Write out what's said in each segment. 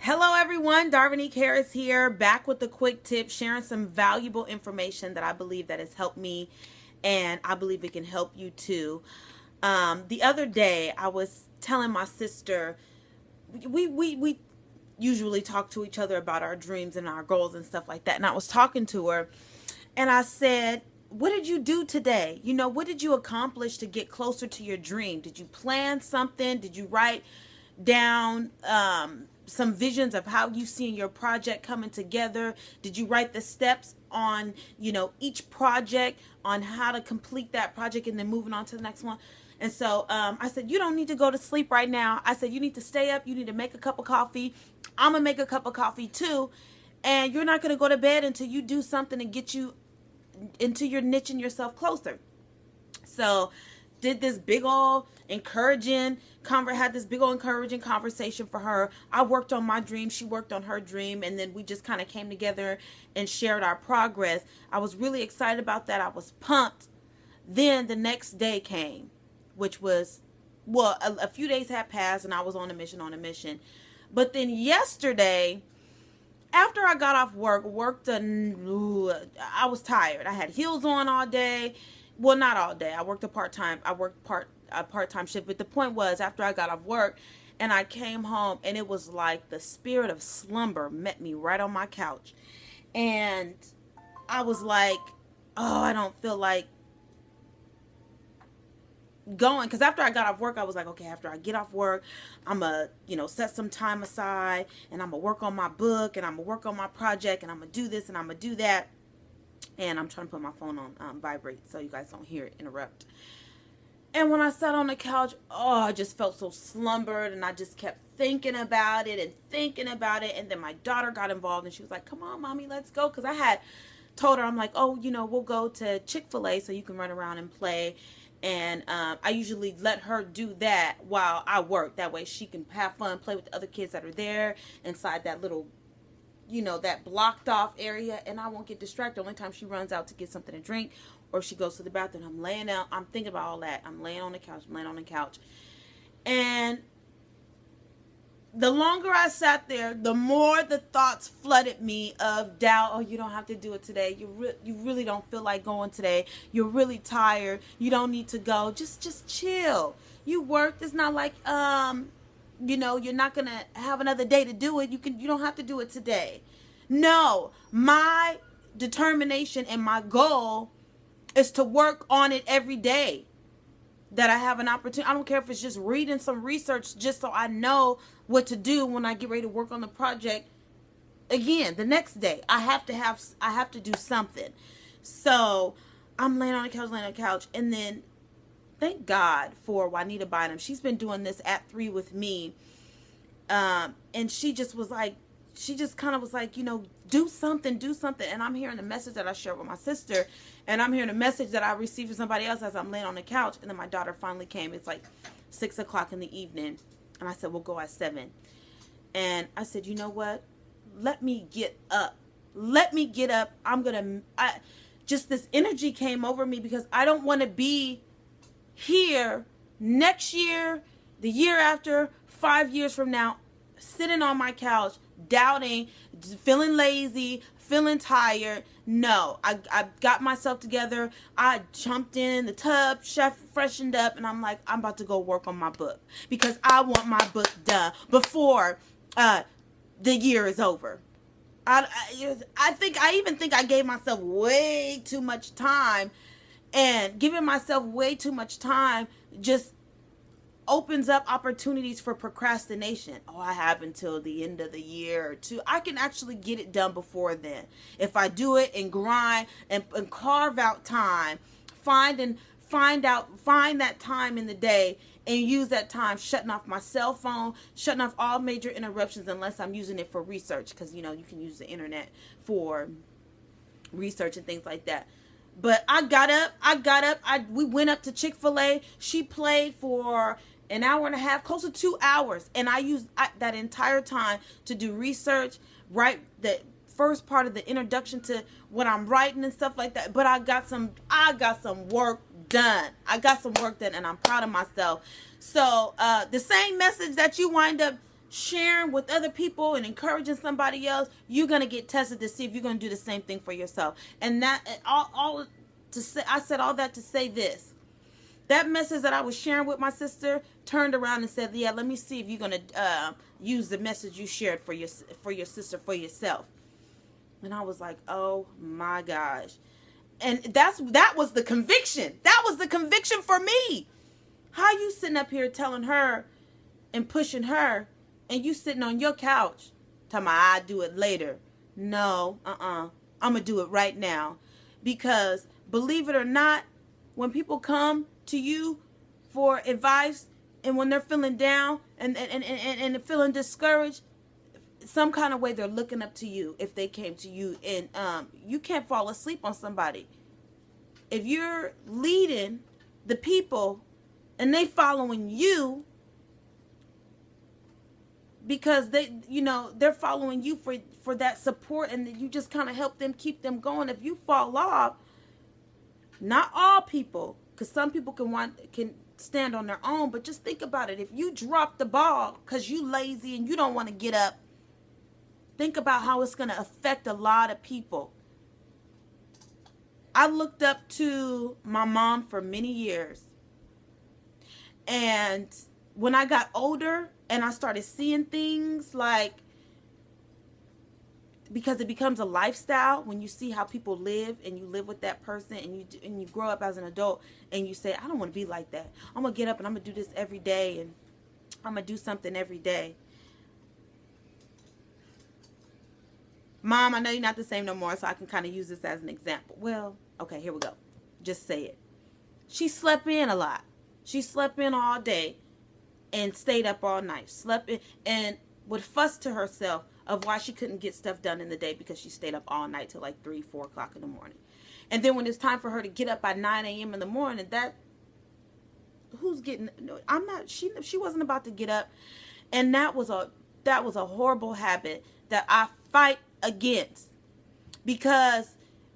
Hello, everyone. Darvanique Harris here, back with a quick tip, sharing some valuable information that I believe that has helped me, and I believe it can help you too. The other day, I was telling my sister, we usually talk to each other about our dreams and our goals and stuff like that, and I was talking to her, and I said, what did you do today? What did you accomplish to get closer to your dream? Did you plan something? Did you write down some visions of how you see your project coming together? Did you write the steps on, each project, on how to complete that project and then moving on to the next one? And so I said, you don't need to go to sleep right now. I said, you need to stay up. You need to make a cup of coffee. I'm going to make a cup of coffee too. And you're not going to go to bed until you do something to get you into your niche and yourself closer. So did this big old had this big old encouraging conversation for her. I worked on my dream, she worked on her dream, and then we just kind of came together and shared our progress. I was really excited about that. I was pumped. Then the next day came, which was, a few days had passed and I was on a mission. But then yesterday, after I got off work, I was tired. I had heels on all day. Well, not all day. I worked a part-time shift. But the point was, after I got off work and I came home, and it was like the spirit of slumber met me right on my couch. And I was like, oh, I don't feel like going, because after I got off work, I was like, okay, after I get off work, I'm gonna set some time aside, and I'm gonna work on my book, and I'm gonna work on my project, and I'm gonna do this and I'm gonna do that. And I'm trying to put my phone on vibrate so you guys don't hear it interrupt. And when I sat on the couch, I just felt so slumbered, and I just kept thinking about it. And then my daughter got involved, and she was like, come on, mommy, let's go. Because I had told her, I'm like, we'll go to Chick-fil-A so you can run around and play. And I usually let her do that while I work. That way she can have fun, play with the other kids that are there inside that little, that blocked off area. And I won't get distracted. Only time she runs out to get something to drink or she goes to the bathroom, I'm laying out. I'm thinking about all that. I'm laying on the couch. And the longer I sat there, the more the thoughts flooded me of doubt. Oh, you don't have to do it today. You really don't feel like going today. You're really tired. You don't need to go. Just chill. You worked. It's not like you're not gonna have another day to do it. You don't have to do it today. No, my determination and my goal is to work on it every day that I have an opportunity. I don't care if it's just reading some research just so I know what to do when I get ready to work on the project again the next day. I have to do something. So I'm laying on the couch, and then thank God for Juanita Bynum. She's been doing this at 3 with me. And she just kind of was like, do something. And I'm hearing the message that I shared with my sister, and I'm hearing a message that I received from somebody else as I'm laying on the couch. And then my daughter finally came. It's like 6 o'clock in the evening. And I said, we'll go at 7. And I said, you know what? Let me get up. Just this energy came over me, because I don't want to be here next year, the year after, 5 years from now, sitting on my couch, doubting, feeling lazy, feeling tired. No, I got myself together. I jumped in the tub, freshened up, and I'm like, I'm about to go work on my book, because I want my book done before the year is over. I even think I gave myself way too much time, and giving myself way too much time just opens up opportunities for procrastination. Oh, I have until the end of the year or two. I can actually get it done before then. If I do it and grind and carve out time, find that time in the day and use that time shutting off my cell phone, shutting off all major interruptions unless I'm using it for research, because you can use the internet for research and things like that. But I got up. We went up to Chick-fil-A. She played for an hour and a half, close to 2 hours. And I used that entire time to do research, write the first part of the introduction to what I'm writing and stuff like that. But I got some work done. And I'm proud of myself. So the same message that you wind up sharing with other people and encouraging somebody else, you're going to get tested to see if you're going to do the same thing for yourself. And that all to say, I said all that to say this. That message that I was sharing with my sister turned around and said, yeah, let me see if you're going to use the message you shared for your sister, for yourself. And I was like, oh my gosh. And that was the conviction. That was the conviction for me. How you sitting up here telling her and pushing her, and you sitting on your couch talking about, I'll do it later. No, I'm going to do it right now. Because believe it or not, when people come to you for advice, and when they're feeling down and feeling discouraged, some kind of way they're looking up to you if they came to you. And you can't fall asleep on somebody. If you're leading the people and they following you because they're following you for that support, and you just kind of help them, keep them going. If you fall off, not all people, because some people can stand on their own, but just think about it. If you drop the ball because you lazy and you don't want to get up, think about how it's going to affect a lot of people. I looked up to my mom for many years. And when I got older and I started seeing things like, because it becomes a lifestyle when you see how people live and you live with that person, and you grow up as an adult and you say, I don't want to be like that. I'm going to get up and I'm going to do this every day, and I'm going to do something every day. Mom, I know you're not the same no more, so I can kind of use this as an example. Well, okay, here we go. Just say it. She slept in a lot. She slept in all day and stayed up all night. Slept in and would fuss to herself of why she couldn't get stuff done in the day because she stayed up all night till like 3, 4 o'clock in the morning. And then when it's time for her to get up by 9 a.m. in the morning, she wasn't about to get up. And that was a horrible habit that I fight against, because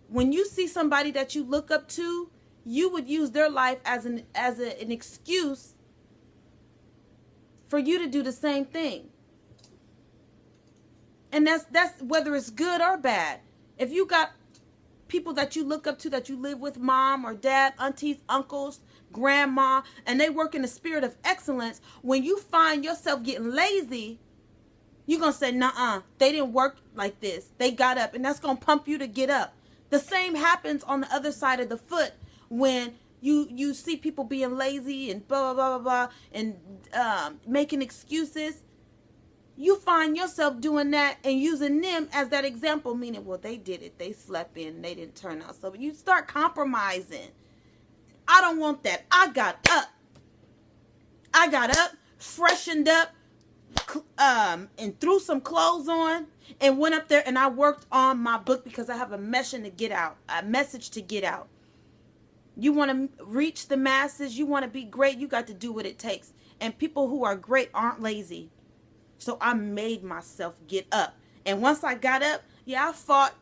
when you see somebody that you look up to, you would use their life as an excuse for you to do the same thing. And that's whether it's good or bad. If you got people that you look up to, that you live with, mom or dad, aunties, uncles, grandma, and they work in the spirit of excellence, when you find yourself getting lazy, you're going to say, nuh-uh, they didn't work like this. They got up, and that's going to pump you to get up. The same happens on the other side of the foot when you see people being lazy and blah, blah, blah, blah, and making excuses. You find yourself doing that and using them as that example, meaning, well, they did it. They slept in. They didn't turn out. So you start compromising. I don't want that. I got up, freshened up, and threw some clothes on and went up there and I worked on my book, because I have a message to get out. You want to reach the masses, you want to be great, you got to do what it takes. And people who are great aren't lazy. So I made myself get up. And once I got up, yeah, I fought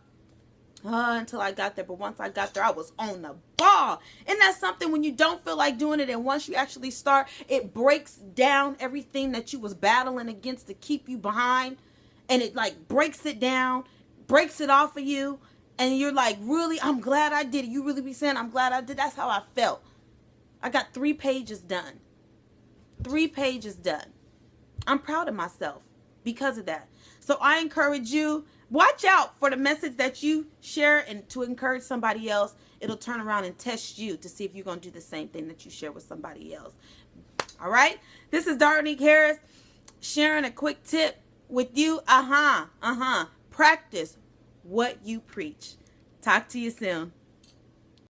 until I got there. But once I got there, I was on the ball. And that's something when you don't feel like doing it, and once you actually start, it breaks down everything that you was battling against to keep you behind. And it like breaks it down, breaks it off of you. And you're like, really, I'm glad I did it. You really be saying, I'm glad I did. That's how I felt. I got 3 pages done. 3 pages done. I'm proud of myself because of that. So I encourage you, watch out for the message that you share and to encourage somebody else. It'll turn around and test you to see if you're going to do the same thing that you share with somebody else. All right. This is Darlene Harris sharing a quick tip with you. Practice what you preach. Talk to you soon.